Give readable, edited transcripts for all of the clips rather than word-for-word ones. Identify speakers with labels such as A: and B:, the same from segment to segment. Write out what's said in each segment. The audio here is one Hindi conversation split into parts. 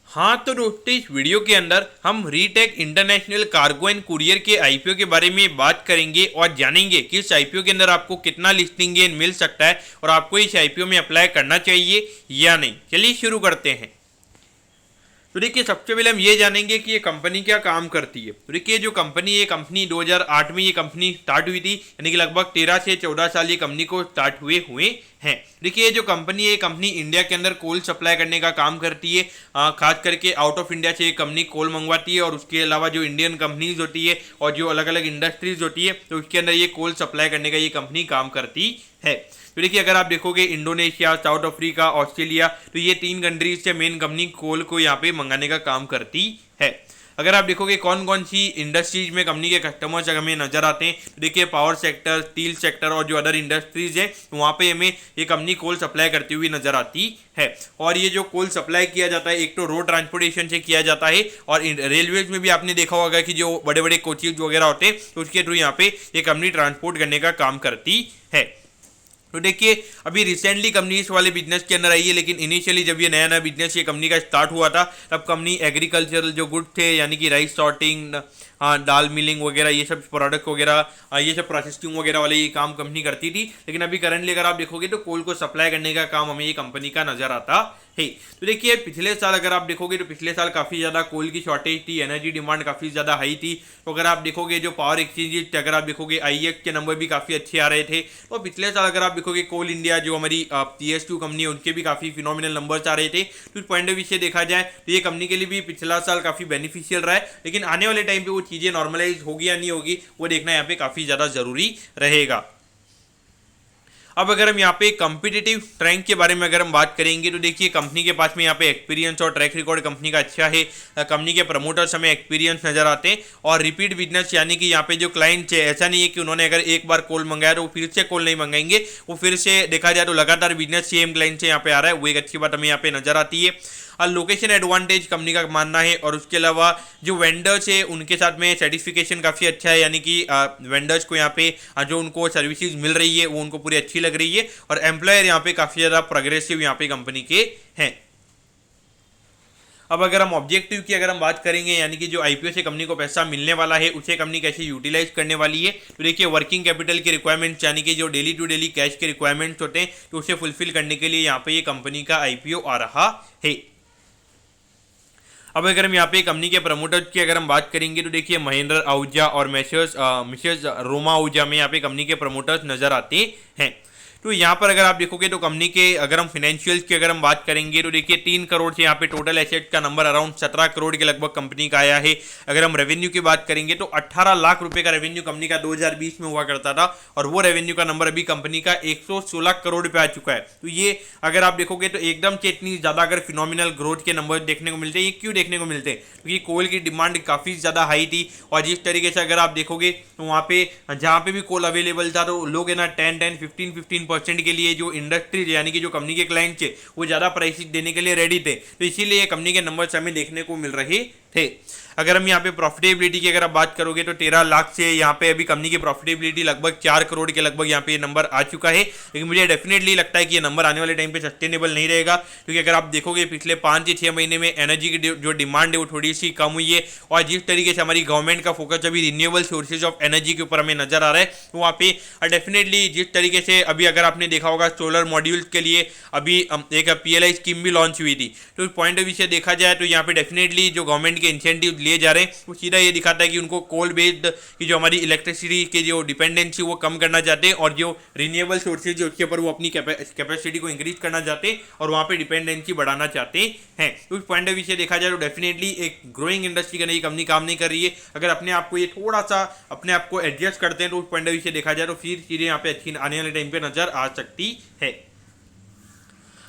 A: हाँ तो दोस्तों, इस वीडियो के अंदर हम retake international cargo and courier के आईपीओ के बारे में बात करेंगे और जानेंगे कि इस आईपीओ के अंदर आपको कितना लिस्टिंग गेन मिल सकता है और आपको इस आईपीओ में अप्लाई करना चाहिए या नहीं। चलिए शुरू करते हैं। तो देखिए, सबसे पहले हम ये जानेंगे कि ये कंपनी क्या काम करती है। तो देखिए, जो कंपनी ये कंपनी 2008 में ये कंपनी स्टार्ट हुई थी, यानी कि लगभग 13 से 14 साल ये कंपनी को स्टार्ट हुए हुए हैं। देखिए, ये जो कंपनी है, कंपनी इंडिया के अंदर कोल सप्लाई करने का काम करती है। खास करके आउट ऑफ इंडिया से ये कंपनी कोल मंगवाती है और उसके अलावा जो इंडियन कंपनीज होती है और जो अलग अलग इंडस्ट्रीज होती है, तो उसके अंदर ये कोल सप्लाई करने का ये कंपनी काम करती है। तो देखिए, अगर आप देखोगे इंडोनेशिया, साउथ अफ्रीका, ऑस्ट्रेलिया, तो ये 3 कंट्रीज से मेन कंपनी कोल को यहाँ पे मंगाने का काम करती है। अगर आप देखोगे कौन कौन सी इंडस्ट्रीज में कंपनी के कस्टमर्स हमें नजर आते हैं, तो देखिए पावर सेक्टर, स्टील सेक्टर और जो अदर इंडस्ट्रीज है, तो वहाँ पे हमें ये कंपनी कोल सप्लाई करती हुई नजर आती है। और ये जो कोल सप्लाई किया जाता है, एक तो रोड ट्रांसपोर्टेशन से किया जाता है और रेलवे में भी आपने देखा होगा कि जो बड़े बड़े कोचेज वगैरह होते हैं, तो उसके थ्रू यहाँ पे ये कंपनी ट्रांसपोर्ट करने का काम करती है। तो देखिए, अभी रिसेंटली कंपनी इस वाले बिजनेस के अंदर आई है, लेकिन इनिशियली जब ये नया नया बिजनेस ये कंपनी का स्टार्ट हुआ था, तब कंपनी एग्रीकल्चरल जो गुड थे, यानी कि राइस सॉर्टिंग, दाल मिलिंग वगैरह, ये सब प्रोडक्ट वगैरह, ये सब प्रोसेसिंग वगैरह वाले ये काम कंपनी करती थी। लेकिन अभी करंटली अगर आप देखोगे तो कोल को सप्लाई करने का काम हमें ये कंपनी का नजर आता है। तो देखिए, पिछले साल अगर आप देखोगे तो पिछले साल काफ़ी ज़्यादा कोल की शॉर्टेज थी, एनर्जी डिमांड काफ़ी ज़्यादा हाई थी। तो अगर आप देखोगे जो पावर एक्सचेंजेस, अगर आप देखोगे आईएक्स के नंबर भी काफ़ी अच्छे आ रहे थे। तो पिछले साल अगर आप देखोगे कोल इंडिया जो हमारी PSU कंपनी है, उनके भी काफ़ी फिनोमिनल नंबर्स आ रहे थे। तो इस पॉइंट ऑफ व्यू से देखा जाए तो ये कंपनी के लिए भी पिछला साल काफ़ी बेनिफिशियल रहा है। लेकिन आने वाले टाइम पे वो चीज़ें नॉर्मलाइज होगी या नहीं होगी, वो देखना यहाँ पे काफ़ी ज़्यादा ज़रूरी रहेगा। अब अगर हम यहाँ पे कम्पिटिटिव रैंक के बारे में अगर हम बात करेंगे, तो देखिए कंपनी के पास में यहाँ पे एक्सपीरियंस और ट्रैक रिकॉर्ड कंपनी का अच्छा है। कंपनी के प्रमोटर्स हमें एक्सपीरियंस नजर आते हैं और रिपीट बिजनेस, यानी कि यहाँ पे जो क्लाइंट्स है, ऐसा नहीं है कि उन्होंने अगर एक बार कॉल मंगाया तो वो फिर से कॉल नहीं मंगाएंगे। वो फिर से देखा जाए तो लगातार बिजनेस सेम क्लाइंट से यहाँ पे आ रहा है, वो एक अच्छी बात हमें यहाँ पे नजर आती है। लोकेशन एडवांटेज कंपनी का मानना है और उसके अलावा जो वेंडर्स है उनके साथ में सर्टिफिकेशन काफ़ी अच्छा है, यानी कि वेंडर्स को यहाँ पे जो उनको सर्विसेज मिल रही है वो उनको पूरी अच्छी लग रही है और एम्प्लॉयर यहाँ पे काफ़ी ज़्यादा प्रोग्रेसिव यहाँ पे कंपनी के हैं। अब अगर हम ऑब्जेक्टिव की अगर हम बात करेंगे, यानी कि जो आईपीओ से कंपनी को पैसा मिलने वाला है उसे कंपनी कैसे यूटिलाइज करने वाली है, तो देखिए वर्किंग कैपिटल की रिक्वायरमेंट्स, यानी कि जो डेली टू डेली कैश के रिक्वायरमेंट्स होते हैं, तो उसे फुलफिल करने के लिए यहाँ पे ये कंपनी का आईपीओ आ रहा है। अब अगर हम यहाँ पे कंपनी के प्रमोटर्स की अगर हम बात करेंगे, तो देखिए महेंद्र आहूजा और मिसेस रोमा आहूजा में यहाँ पे कंपनी के प्रमोटर्स नजर आते हैं। तो यहाँ पर अगर आप देखोगे तो कंपनी के अगर हम फाइनेंशियल्स की अगर हम बात करेंगे, तो देखिए 3 करोड़ से यहाँ पे टोटल एसेट का नंबर अराउंड 17 करोड़ के लगभग कंपनी का आया है। अगर हम रेवेन्यू की बात करेंगे तो 18 लाख रुपए का रेवेन्यू कंपनी का 2020 में हुआ करता था और वो रेवेन्यू का नंबर अभी कंपनी का 116 करोड़ रुपए आ चुका है। तो ये अगर आप देखोगे तो एकदम से इतनी ज़्यादा अगर फिनोमिनल ग्रोथ के नंबर देखने को मिलते हैं। ये क्यों देखने को मिलते हैं? क्योंकि कोल की डिमांड काफ़ी ज़्यादा हाई थी और जिस तरीके से अगर आप देखोगे तो वहाँ पे जहाँ पे भी कोल अवेलेबल था, तो लोग है ना 10-15% के लिए जो इंडस्ट्रीज, यानी कि जो कंपनी के क्लाइंट थे, वो ज़्यादा प्राइसेस देने के लिए रेडी थे। तो इसीलिए कंपनी के नंबर्स हमें देखने को मिल रहे थे। अगर हम यहाँ पे प्रॉफिटेबिलिटी की अगर आप बात करोगे तो 13 लाख से यहाँ पे अभी कंपनी की प्रॉफिटेबिलिटी लगभग 4 करोड़ के लगभग यहाँ पे ये नंबर आ चुका है। लेकिन मुझे डेफिनेटली लगता है कि ये नंबर आने वाले टाइम पे सस्टेनेबल नहीं रहेगा, क्योंकि अगर आप देखोगे पिछले 5 से 6 महीने में एनर्जी की जो डिमांड है वो थोड़ी सी कम हुई है और जिस तरीके से हमारी गवर्नमेंट का फोकस अभी रिन्यूएबल सोर्सेज ऑफ एनर्जी के ऊपर हमें नजर आ रहा है, तो वहाँ पे डेफिनेटली जिस तरीके से अभी अगर आपने देखा होगा सोलर मॉड्यूल्स के लिए अभी एक PLI स्कीम भी लॉन्च हुई थी। तो इस पॉइंट ऑफ व्यू से देखा जाए तो यहाँ पे डेफिनेटली जो गवर्नमेंट के इंसेंटिव लिए जा रहे हैं वो सीधा ये दिखाता है कि उनको कोल बेस्ड की जो हमारी इलेक्ट्रिसिटी की जो डिपेंडेंसी वो कम करना चाहते हैं और जो रिन्यूएबल सोर्सेज उसके ऊपर वो अपनी कैपेसिटी को इंक्रीज करना चाहते हैं और वहाँ पे डिपेंडेंसी बढ़ाना चाहते हैं। तो उस पॉइंट ऑफ व्यू से देखा जाए तो डेफिनेटली एक ग्रोइंग इंडस्ट्री का नई कंपनी काम नहीं कर रही है। अगर अपने आप को ये थोड़ा सा अपने आप को एडजस्ट करते हैं तो उस पॉइंट ऑफ व्यू से देखा जाए तो फिर चीज़ें यहाँ पे अच्छी आने वाले टाइम पे नजर आ सकती है।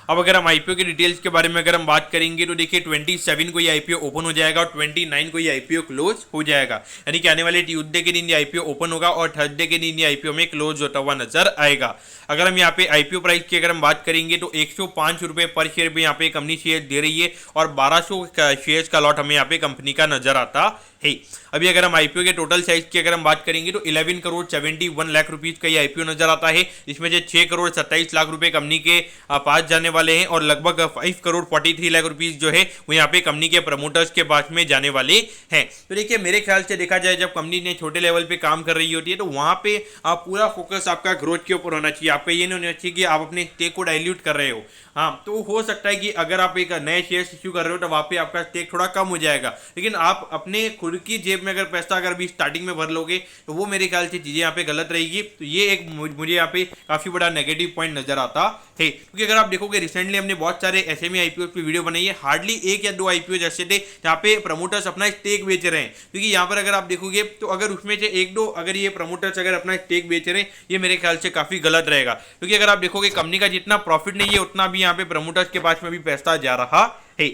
A: अब अगर हम आईपीओ के डिटेल्स के बारे में अगर हम बात करेंगे, तो देखिए 27 को ये आईपीओ ओपन हो जाएगा और 29 को ये आईपीओ क्लोज हो जाएगा, यानी कि आने वाले ट्यूसडे के दिन ये आईपीओ ओपन होगा और थर्सडे के दिन ये आईपीओ में क्लोज होता हुआ नजर आएगा। अगर हम यहाँ पे आईपीओ प्राइस की अगर हम बात करेंगे तो 105 रुपये पर शेयर पे यहाँ पे कंपनी शेयर दे रही है और 1200 शेयर्स का लॉट हमें यहाँ पे कंपनी का नजर आता है। अभी अगर हम आईपीओ के टोटल साइज की अगर हम बात करेंगे तो 11 करोड़ 71 लाख रुपीज का ये आईपीओ नजर आता है, इसमें से 6 करोड़ 27 लाख रुपए कंपनी के पास जाने वाले हैं और लगभग 5 करोड़ 43 लाख रुपीस जो है वो यहाँ पे कंपनी के प्रमोटर्स के पास में जाने वाले हैं। तो देखिए मेरे ख्याल से देखा जाए जब कंपनी ने छोटे लेवल पे काम कर रही होती है तो वहां पे आप पूरा फोकस आपका ग्रोथ के ऊपर होना चाहिए। आपका ये नहीं होना चाहिए कि आप अपने स्टेक को डाइल्यूट कर रहे हो। हाँ, तो हो सकता है कि अगर आप एक नए शेयर्स इश्यू कर रहे हो तो वहाँ पे आपका स्टेक थोड़ा कम हो जाएगा, लेकिन आप अपने खुद की जेब में अगर पैसा अगर भी स्टार्टिंग में भर लोगे तो वो मेरे ख्याल से चीज़ें यहाँ पे गलत रहेगी। तो ये एक मुझे यहाँ पे काफ़ी बड़ा नेगेटिव पॉइंट नजर आता है, क्योंकि अगर आप देखोगे रिसेंटली हमने बहुत सारे एसएमई आईपीओ की वीडियो बनाई है, हार्डली 1 या 2 आईपीओ जैसे थे जहाँ पे प्रमोटर्स अपना स्टेक बेच रहे हैं। क्योंकि यहाँ पर अगर आप देखोगे तो अगर उसमें से 1-2 अगर ये प्रमोटर्स अगर अपना स्टेक बेच रहे हैं, ये मेरे ख्याल से काफ़ी गलत रहेगा। क्योंकि अगर आप देखोगे कंपनी का जितना प्रॉफिट नहीं है उतना भी यहाँ पे प्रमोटर्स के पास में भी पैसा जा रहा है।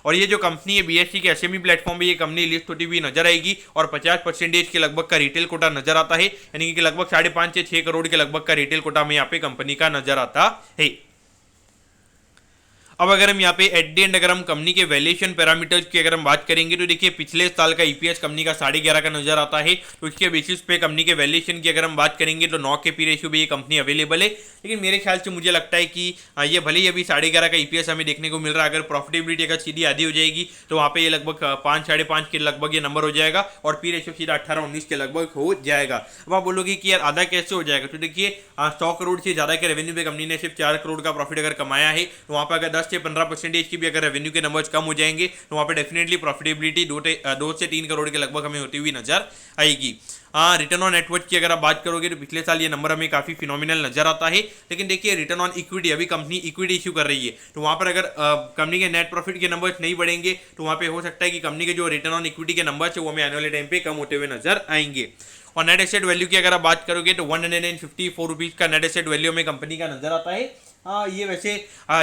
A: और ये जो कंपनी है बीएससी के एसएमई प्लेटफॉर्म पे ये कंपनी लिस्ट होती हुई नजर आएगी और 50% के लगभग का रिटेल कोटा नजर आता है, यानी कि लगभग 5.5 से 6 करोड़ के लगभग का रिटेल कोटा में यहाँ पे कंपनी का नजर आता है। अब अगर हम यहाँ पे एट द एंड अगर हम कंपनी के वैल्यूएशन पैरामीटर्स की अगर हम बात करेंगे तो देखिए पिछले साल का ईपीएस कंपनी का 11.5 का नजर आता है। तो इसके बेसिस पे कंपनी के वैल्यूएशन की अगर हम बात करेंगे तो 9 के पी रेशियो भी ये कंपनी अवेलेबल है। लेकिन मेरे ख्याल से मुझे लगता है कि ये भले ही अभी 11.5 का ईपीएस हमें देखने को मिल रहा है, अगर प्रॉफिटेबिलिटी अगर सीधी आधी हो जाएगी तो वहाँ पे ये लगभग 5-5.5 के लगभग ये नंबर हो जाएगा और पी रेशियो सीधा 18-19 के लगभग हो जाएगा। अब आप बोलोगे कि यार आधा कैसे हो जाएगा, तो देखिए 100 करोड़ से ज़्यादा के रेवेन्यू पे कंपनी ने सिर्फ 4 करोड़ का प्रॉफिट अगर कमाया है, तो वहाँ पर अगर 10 से 15% की भी अगर रेवेन्यू के नंबर्स कम हो जाएंगे तो वहाँ पे डेफिनेटली प्रॉफिटेबिलिटी 2 से 3 करोड़ के लगभग हमें होती हुई नजर आएगी। रिटर्न ऑन नेटवर्थ की अगर आप बात करोगे तो पिछले साल ये नंबर हमें काफी फिनोमिनल नजर आता है। लेकिन देखिए रिटर्न ऑन इक्विटी, अभी कंपनी इक्विटी इश्यू कर रही है तो वहां पर अगर कंपनी के नेट प्रॉफिट के नंबर्स नहीं बढ़ेंगे तो वहां पे हो सकता है कि कंपनी के जो रिटर्न ऑन इक्विटी के नंबर्स है वो हमें आने वाले टाइम पे कम होते हुए नजर आएंगे। और नेट एसेट वैल्यू की अगर आप बात करोगे तो 154 रुपीज का नेट एसेट वैल्यू में कंपनी का नजर आता है। ये वैसे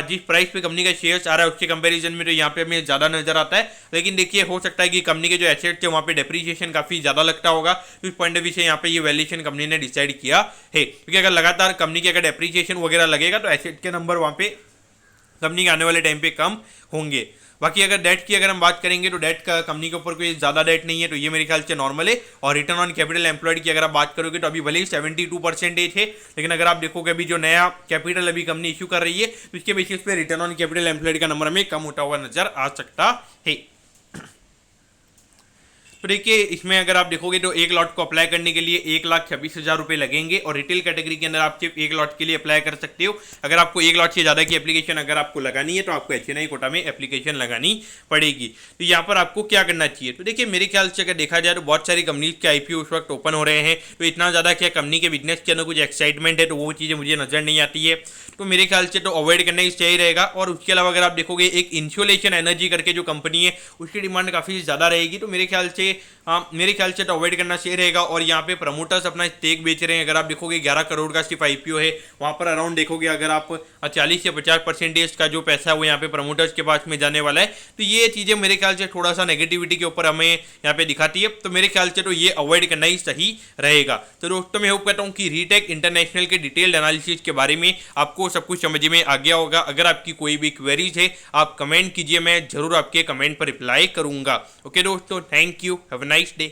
A: जिस प्राइस पे कंपनी का शेयर्स आ रहा है उसके कंपैरिजन में तो यहाँ पे हमें ज़्यादा नजर आता है। लेकिन देखिए हो सकता है कि कंपनी के जो एसेट्स है वहाँ पे डेप्रीशिएशन काफ़ी ज़्यादा लगता होगा, तो इस पॉइंट ऑफ व्यू से यहाँ पे ये वैल्यूएशन कंपनी ने डिसाइड किया है। क्योंकि अगर लगातार कंपनी के अगर डेप्रीशिएशन वगैरह लगेगा तो एसेट के नंबर वहाँ पे कंपनी के आने वाले टाइम पे कम होंगे। बाकी अगर डेट की अगर हम बात करेंगे तो डेट का कंपनी के ऊपर कोई ज़्यादा डेट नहीं है, तो ये मेरे ख्याल से नॉर्मल है। और रिटर्न ऑन कैपिटल एम्प्लॉयड की अगर आप बात करोगे तो अभी भले ही 72% है, लेकिन अगर आप देखोगे अभी जो नया कैपिटल अभी कंपनी इश्यू कर रही है तो इसके बेसिस पे रिटर्न ऑन कैपिटल एम्प्लॉयड का नंबर हमें कम होता हुआ नजर आ सकता है। तो देखिए इसमें अगर आप देखोगे तो एक लॉट को अप्लाई करने के लिए 1,26,000 रुपये लगेंगे और रिटेल कैटेगरी के अंदर आप सिर्फ एक लॉट के लिए अप्लाई कर सकते हो। अगर आपको एक लॉट से ज़्यादा की एप्लीकेशन अगर आपको लगानी है तो आपको एचएनआई कोटा में एप्लीकेशन लगानी पड़ेगी। तो यहाँ पर आपको क्या करना चाहिए, तो देखिए मेरे ख्याल से अगर देखा जाए तो बहुत सारी कंपनीज के आईपीओ उस वक्त ओपन हो रहे हैं, तो इतना ज़्यादा क्या कंपनी के बिजनेस के अंदर कुछ एक्साइटमेंट है तो वो चीज़ें मुझे नजर नहीं आती है। तो मेरे ख्याल से तो अवॉइड करना ही सही रहेगा। और उसके अलावा अगर आप देखोगे एक इंसुलेशन एनर्जी करके जो कंपनी है उसकी डिमांड काफ़ी ज़्यादा रहेगी, तो मेरे ख्याल से तो अवॉइड करना सही रहेगा। और यहाँ पे प्रमोटर्स अपना स्टेक बेच रहे हैं, अगर आप देखोगे 11 करोड़ का सिर्फ आईपीओ है, वहाँ पर अराउंड देखोगे अगर आप 40 से 50% का जो पैसा है वो यहाँ पे प्रमोटर्स के पास में जाने वाला है। तो ये चीज़ें मेरे ख्याल से थोड़ा सा नेगेटिविटी के ऊपर हमें यहाँ पे दिखाती है, तो मेरे ख्याल से तो ये अवॉइड करना ही सही रहेगा। तो दोस्तों मैं होप करता हूँ कि रीटेक इंटरनेशनल के डिटेल्ड एनालिसिस के बारे में आपको सब कुछ समझ में आ गया होगा। अगर आपकी कोई भी क्वेरीज है आप कमेंट कीजिए, मैं जरूर आपके कमेंट पर रिप्लाई करूंगा। ओके दोस्तों, thank you, have a nice day.